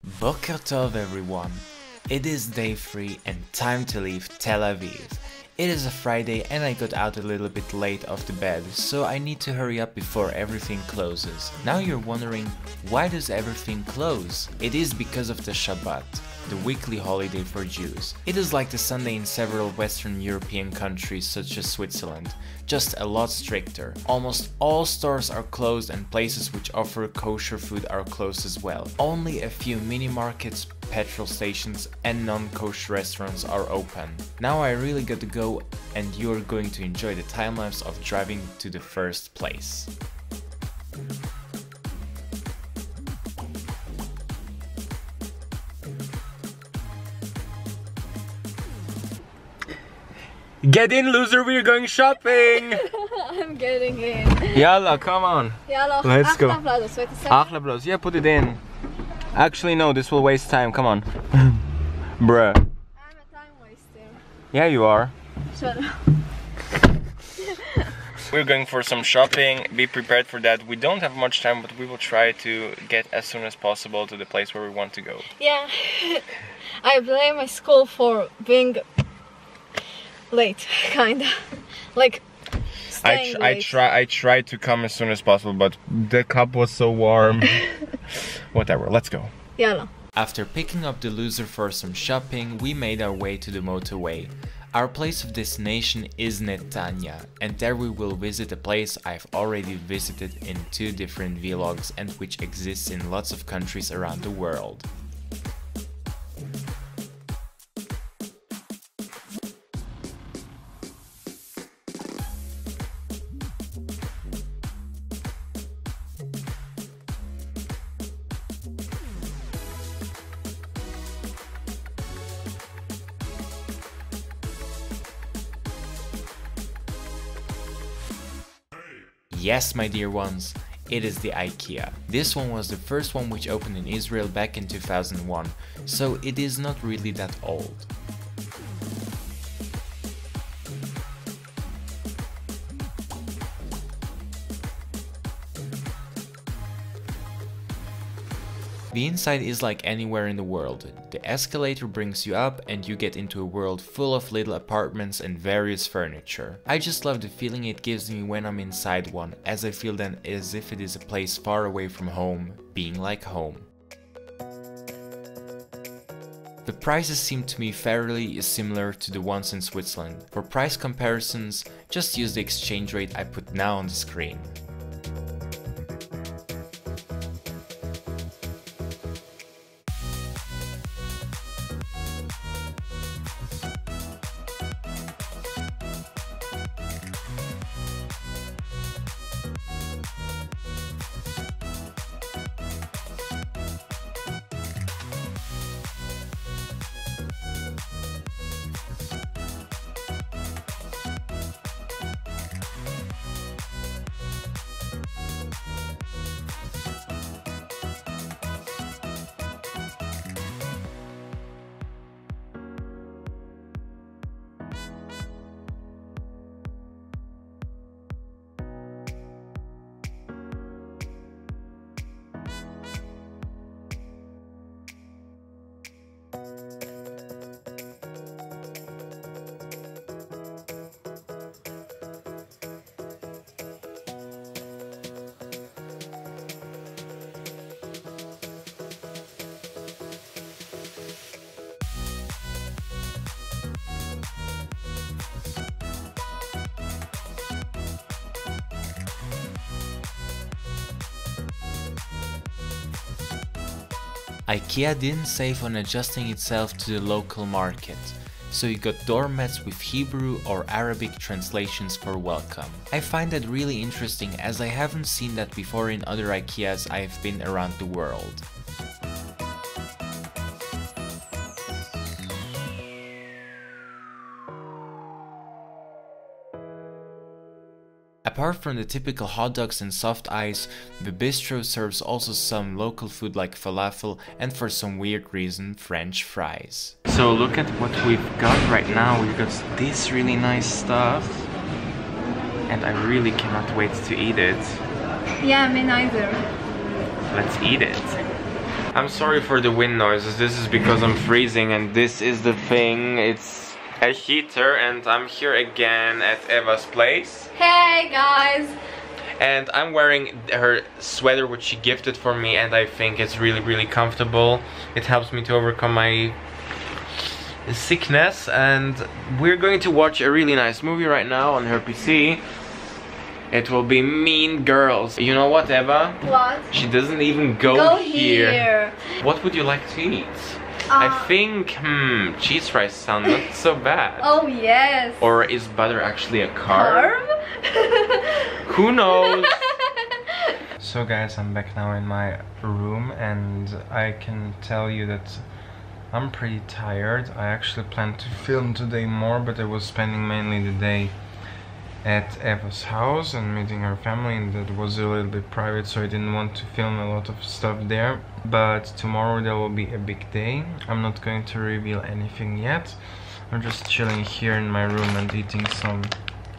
Boker Tov everyone! It is day 3 and time to leave Tel Aviv. It is a Friday and I got out a little bit late off the bed, so I need to hurry up before everything closes. Now you're wondering, why does everything close? It is because of the Shabat, the weekly holiday for Jews. It is like the Sunday in several Western European countries such as Switzerland, just a lot stricter. Almost all stores are closed and places which offer kosher food are closed as well. Only a few mini markets, petrol stations and non-kosher restaurants are open. Now I really got to go and you're going to enjoy the time lapse of driving to the first place. Get in, loser, we're going shopping! I'm getting in. Yalla, come on. Yalla, let's go. Achla Blows. Yeah, put it in. Actually, no, this will waste time. Come on. Bruh. I'm a time waster. Yeah, you are. Shut up. We're going for some shopping. Be prepared for that. We don't have much time, but we will try to get as soon as possible to the place where we want to go. Yeah. I blame my school for being late, kinda. Like staying late. I tried to come as soon as possible, but the cup was so warm. Whatever, let's go. Yalla. After picking up the loser for some shopping, we made our way to the motorway. Our place of destination is Netanya, and there we will visit a place I've already visited in 2 different vlogs and which exists in lots of countries around the world. Yes, my dear ones, it is the IKEA. This one was the first one which opened in Israel back in 2001, so it is not really that old. The inside is like anywhere in the world. The escalator brings you up and you get into a world full of little apartments and various furniture. I just love the feeling it gives me when I'm inside one, as I feel then as if it is a place far away from home, being like home. The prices seem to me fairly similar to the ones in Switzerland. For price comparisons, just use the exchange rate I put now on the screen. IKEA didn't save on adjusting itself to the local market, so you got doormats with Hebrew or Arabic translations for welcome. I find that really interesting as I haven't seen that before in other IKEAs I have been around the world. Apart from the typical hot dogs and soft ice, the bistro serves also some local food like falafel and for some weird reason French fries. So look at what we've got right now. We've got this really nice stuff and I really cannot wait to eat it. Yeah, me neither. Let's eat it. I'm sorry for the wind noises. This is because I'm freezing, and this is the thing. It's a heater, and I'm here again at Eva's place. Hey guys! And I'm wearing her sweater which she gifted for me, and I think it's really comfortable. It helps me to overcome my sickness, and we're going to watch a really nice movie right now on her PC. It will be Mean Girls. You know what, Eva? What? She doesn't even go here. What would you like to eat? I think, cheese fries sound not so bad. Oh yes. Or is butter actually a carb? Who knows? So guys, I'm back now in my room, and I can tell you that I'm pretty tired. I actually planned to film today more, but I was spending mainly the day at Eva's house and meeting her family, and that was a little bit private, so I didn't want to film a lot of stuff there. But tomorrow there will be a big day. I'm not going to reveal anything yet. I'm just chilling here in my room and eating some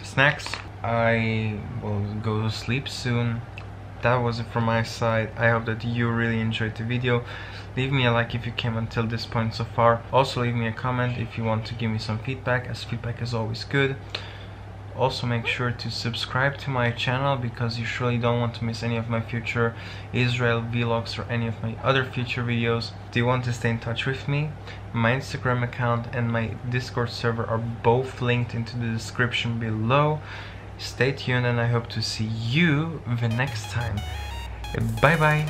snacks. I will go to sleep soon. That was it from my side. I hope that you really enjoyed the video. Leave me a like if you came until this point so far. Also leave me a comment if you want to give me some feedback, as feedback is always good. Also make sure to subscribe to my channel, because you surely don't want to miss any of my future Israel vlogs or any of my other future videos. Do you want to stay in touch with me? My Instagram account and my Discord server are both linked into the description below. Stay tuned, and I hope to see you the next time. Bye bye.